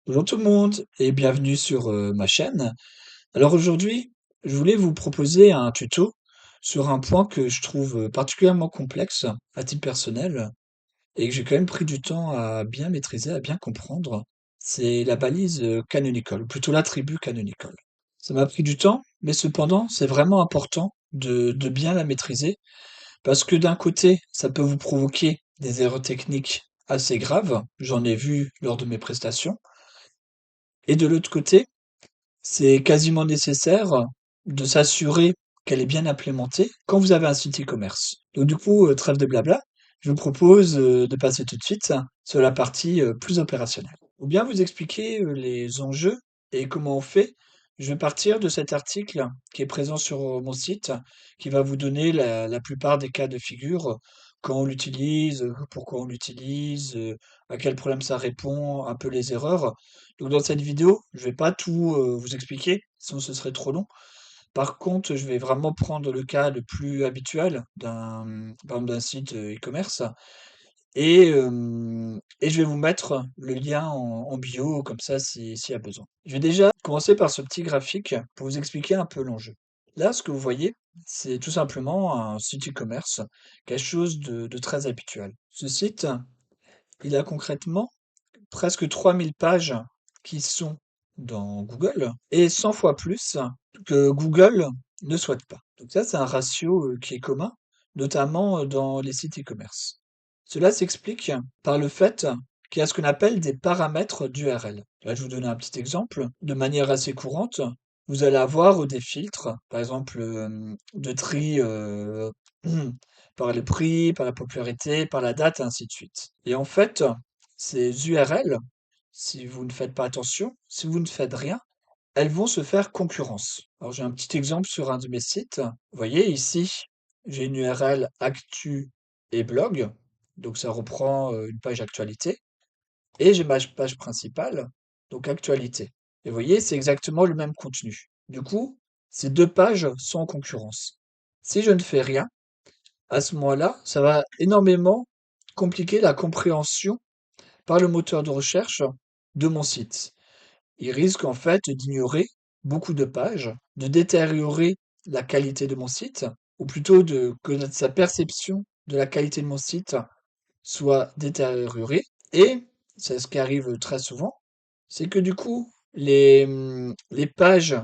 Bonjour tout le monde et bienvenue sur ma chaîne. Alors aujourd'hui, je voulais vous proposer un tuto sur un point que je trouve particulièrement complexe à titre personnel et que j'ai quand même pris du temps à bien maîtriser, à bien comprendre. C'est la balise canonical, ou plutôt l'attribut canonical. Ça m'a pris du temps, mais cependant, c'est vraiment important de bien la maîtriser parce que d'un côté, ça peut vous provoquer des erreurs techniques assez graves. J'en ai vu lors de mes prestations. Et de l'autre côté, c'est quasiment nécessaire de s'assurer qu'elle est bien implémentée quand vous avez un site e-commerce. Donc du coup, trêve de blabla, je vous propose de passer tout de suite sur la partie plus opérationnelle. Pour bien vous expliquer les enjeux et comment on fait, je vais partir de cet article qui est présent sur mon site, qui va vous donner la plupart des cas de figure, quand on l'utilise, pourquoi on l'utilise, à quel problème ça répond, un peu les erreurs. Donc dans cette vidéo, je vais pas tout vous expliquer, sinon ce serait trop long. Par contre, je vais vraiment prendre le cas le plus habituel par exemple d'un site e-commerce et je vais vous mettre le lien en bio comme ça s'il y a besoin. Je vais déjà commencer par ce petit graphique pour vous expliquer un peu l'enjeu. Là, ce que vous voyez, c'est tout simplement un site e-commerce, quelque chose de très habituel. Ce site, il a concrètement presque 3000 pages qui sont dans Google et 100 fois plus que Google ne souhaite pas. Donc ça, c'est un ratio qui est commun, notamment dans les sites e-commerce. Cela s'explique par le fait qu'il y a ce qu'on appelle des paramètres d'URL. Là, je vais vous donner un petit exemple. De manière assez courante, vous allez avoir des filtres, par exemple de tri par le prix, par la popularité, par la date, et ainsi de suite. Et en fait, ces URL, si vous ne faites pas attention, si vous ne faites rien, elles vont se faire concurrence. Alors j'ai un petit exemple sur un de mes sites. Vous voyez ici, j'ai une URL actu et blog, donc ça reprend une page actualité, et j'ai ma page principale, donc actualité. Et vous voyez, c'est exactement le même contenu. Du coup, ces deux pages sont en concurrence. Si je ne fais rien, à ce moment-là, ça va énormément compliquer la compréhension par le moteur de recherche de mon site. Il risque en fait d'ignorer beaucoup de pages, de détériorer la qualité de mon site, ou plutôt que sa perception de la qualité de mon site soit détériorée. Et c'est ce qui arrive très souvent, c'est que du coup, les pages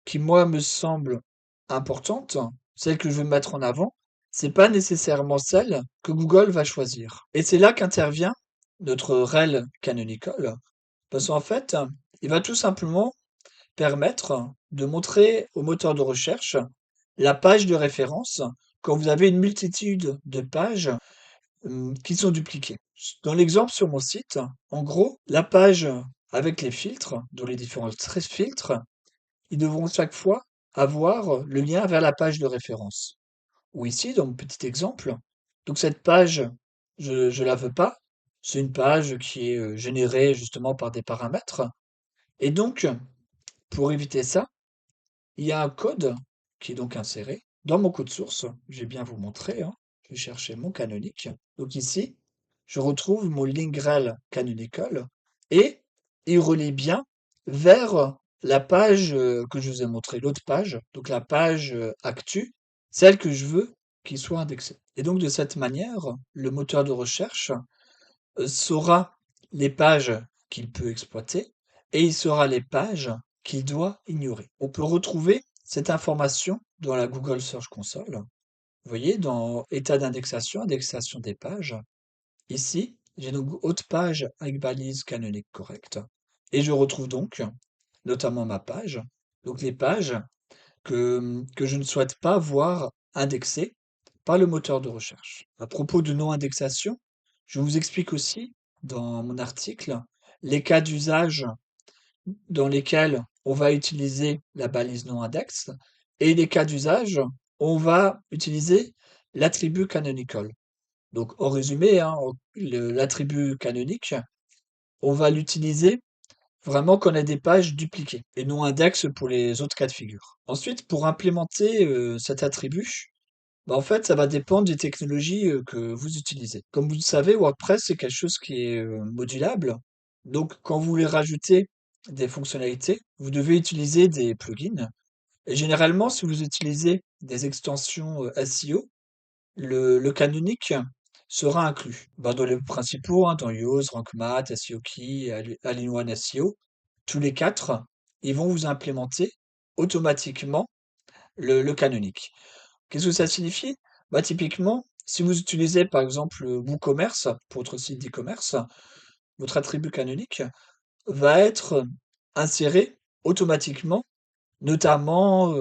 qui moi me semblent importantes, celles que je veux mettre en avant, c'est pas nécessairement celles que Google va choisir. Et c'est là qu'intervient notre rel canonical, parce qu'en fait, il va tout simplement permettre de montrer au moteur de recherche la page de référence quand vous avez une multitude de pages qui sont dupliquées. Dans l'exemple sur mon site, en gros, la page avec les filtres, dont les différents filtres, ils devront chaque fois avoir le lien vers la page de référence. Ou ici, dans mon petit exemple, donc cette page, je la veux pas. C'est une page qui est générée justement par des paramètres. Et donc, pour éviter ça, il y a un code qui est donc inséré dans mon code source. Je vais bien vous montrer, hein. Je vais chercher mon canonique. Donc ici, je retrouve mon linkrel canonical et il relie bien vers la page que je vous ai montré, l'autre page, donc la page actu, celle que je veux qu'il soit indexée. Et donc de cette manière, le moteur de recherche saura les pages qu'il peut exploiter et il saura les pages qu'il doit ignorer. On peut retrouver cette information dans la Google Search Console. Vous voyez, dans état d'indexation, indexation des pages. Ici, j'ai donc haute page avec balise canonique correcte. Et je retrouve donc notamment ma page, donc les pages que je ne souhaite pas voir indexées par le moteur de recherche. À propos de non-indexation, je vous explique aussi dans mon article les cas d'usage dans lesquels on va utiliser la balise non-index et les cas d'usage où on va utiliser l'attribut canonical. Donc, en résumé, hein, l'attribut canonique, on va l'utiliser vraiment quand on a des pages dupliquées et non index pour les autres cas de figure. Ensuite, pour implémenter cet attribut, bah, en fait, ça va dépendre des technologies que vous utilisez. Comme vous le savez, WordPress, c'est quelque chose qui est modulable. Donc, quand vous voulez rajouter des fonctionnalités, vous devez utiliser des plugins. Et généralement, si vous utilisez des extensions SEO, le canonique sera inclus. Ben, dans les principaux, hein, dans Yoast, Rank Math, SEOKey, All-in-One SEO, tous les quatre, ils vont vous implémenter automatiquement le canonique. Qu'est-ce que ça signifie? Bah, typiquement, si vous utilisez par exemple WooCommerce pour votre site d'e-commerce, votre attribut canonique va être inséré automatiquement, notamment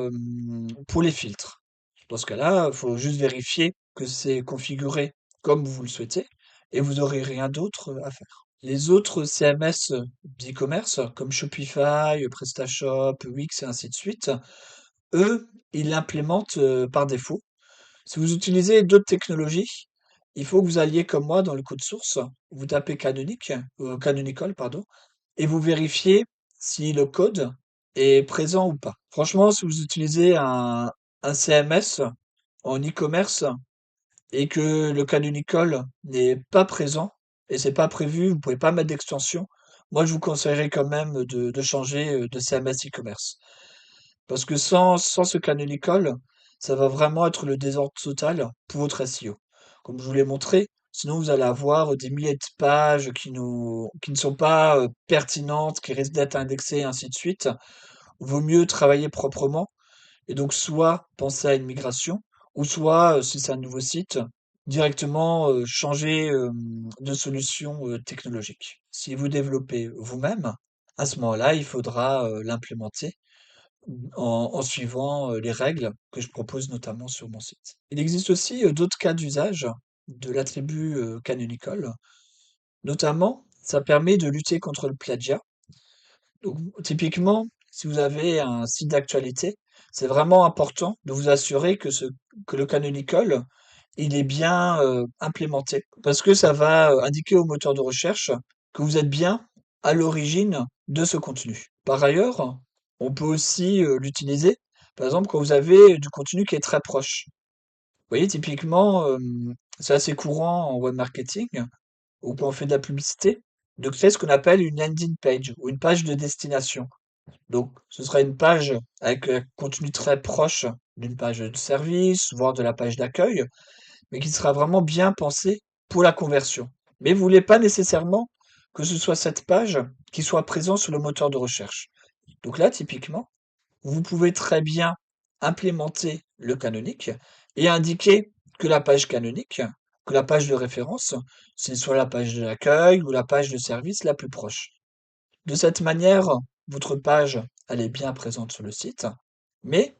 pour les filtres. Dans ce cas-là, il faut juste vérifier que c'est configuré comme vous le souhaitez et vous n'aurez rien d'autre à faire. Les autres CMS d'e-commerce, comme Shopify, PrestaShop, Wix et ainsi de suite, eux, ils l'implémentent par défaut. Si vous utilisez d'autres technologies, il faut que vous alliez comme moi dans le code source, vous tapez canonical, pardon, et vous vérifiez si le code est présent ou pas. Franchement, si vous utilisez un CMS en e-commerce et que le canonical n'est pas présent et c'est pas prévu, vous pouvez pas mettre d'extension, moi je vous conseillerais quand même de changer de CMS e-commerce. Parce que sans ce canonical, ça va vraiment être le désordre total pour votre SEO. Comme je vous l'ai montré, sinon vous allez avoir des milliers de pages qui ne sont pas pertinentes, qui risquent d'être indexées, et ainsi de suite. Vaut mieux travailler proprement et donc soit penser à une migration, ou soit, si c'est un nouveau site, directement changer de solution technologique. Si vous développez vous-même, à ce moment-là, il faudra l'implémenter en suivant, les règles que je propose notamment sur mon site. Il existe aussi, d'autres cas d'usage de l'attribut, canonical. Notamment, ça permet de lutter contre le plagiat. Donc typiquement, si vous avez un site d'actualité, c'est vraiment important de vous assurer que le canonical, il est bien, implémenté. Parce que ça va, indiquer au moteur de recherche que vous êtes bien à l'origine de ce contenu. Par ailleurs, on peut aussi, l'utiliser, par exemple, quand vous avez du contenu qui est très proche. Vous voyez, typiquement, c'est assez courant en web marketing ou quand on fait de la publicité, de créer ce qu'on appelle une landing page ou une page de destination. Donc, ce sera une page avec un contenu très proche d'une page de service, voire de la page d'accueil, mais qui sera vraiment bien pensée pour la conversion. Mais vous voulez pas nécessairement que ce soit cette page qui soit présente sur le moteur de recherche. Donc là, typiquement, vous pouvez très bien implémenter le canonique et indiquer que la page canonique, que la page de référence, c'est soit la page de l'accueil ou la page de service la plus proche. De cette manière, votre page, elle est bien présente sur le site, mais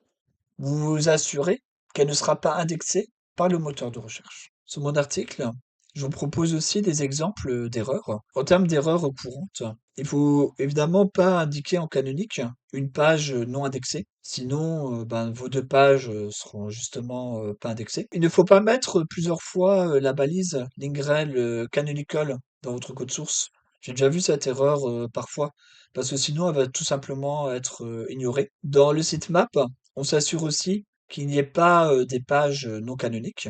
vous vous assurez qu'elle ne sera pas indexée par le moteur de recherche. Sur mon article, je vous propose aussi des exemples d'erreurs. En termes d'erreurs courantes, il faut évidemment pas indiquer en canonique une page non indexée, sinon ben, vos deux pages seront justement pas indexées. Il ne faut pas mettre plusieurs fois la balise linkrel canonical dans votre code source. J'ai déjà vu cette erreur parfois, parce que sinon elle va tout simplement être ignorée. Dans le sitemap, on s'assure aussi qu'il n'y ait pas des pages non canoniques,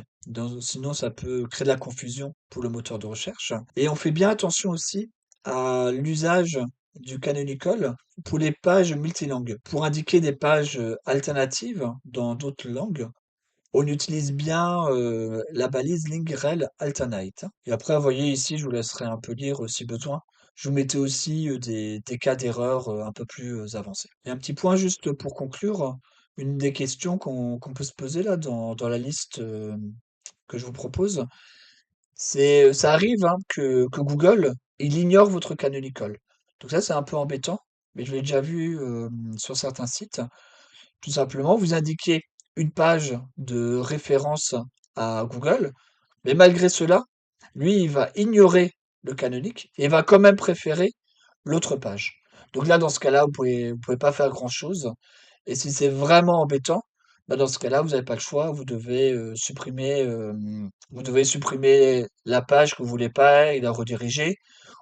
sinon ça peut créer de la confusion pour le moteur de recherche. Et on fait bien attention aussi à l'usage du canonical pour les pages multilangues. Pour indiquer des pages alternatives dans d'autres langues, on utilise bien la balise linkrel alternate. Et après, vous voyez ici, je vous laisserai un peu lire si besoin. Je vous mettais aussi des cas d'erreur un peu plus avancés. Et un petit point juste pour conclure, une des questions qu'on peut se poser là dans la liste que je vous propose, c'est ça arrive hein, que Google, il ignore votre canonical. Donc ça, c'est un peu embêtant, mais je l'ai déjà vu sur certains sites. Tout simplement, vous indiquez une page de référence à Google, mais malgré cela, lui, il va ignorer le canonique et va quand même préférer l'autre page. Donc là, dans ce cas-là, vous pouvez pas faire grand-chose. Et si c'est vraiment embêtant, bah dans ce cas-là, vous n'avez pas le choix. Vous devez supprimer la page que vous voulez pas et la rediriger,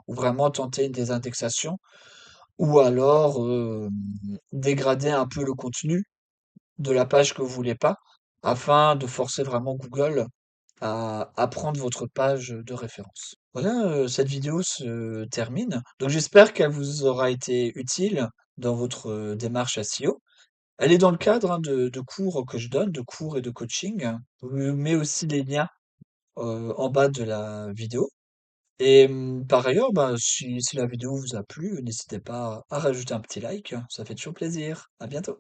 ou vraiment tenter une désindexation, ou alors dégrader un peu le contenu de la page que vous voulez pas, afin de forcer vraiment Google à prendre votre page de référence. Voilà, cette vidéo se termine. Donc j'espère qu'elle vous aura été utile dans votre, démarche SEO. Elle est dans le cadre, hein, de cours que je donne, de cours et de coaching. Je vous mets aussi les liens, en bas de la vidéo et par ailleurs, bah, si la vidéo vous a plu, n'hésitez pas à rajouter un petit like, ça fait toujours plaisir. À bientôt.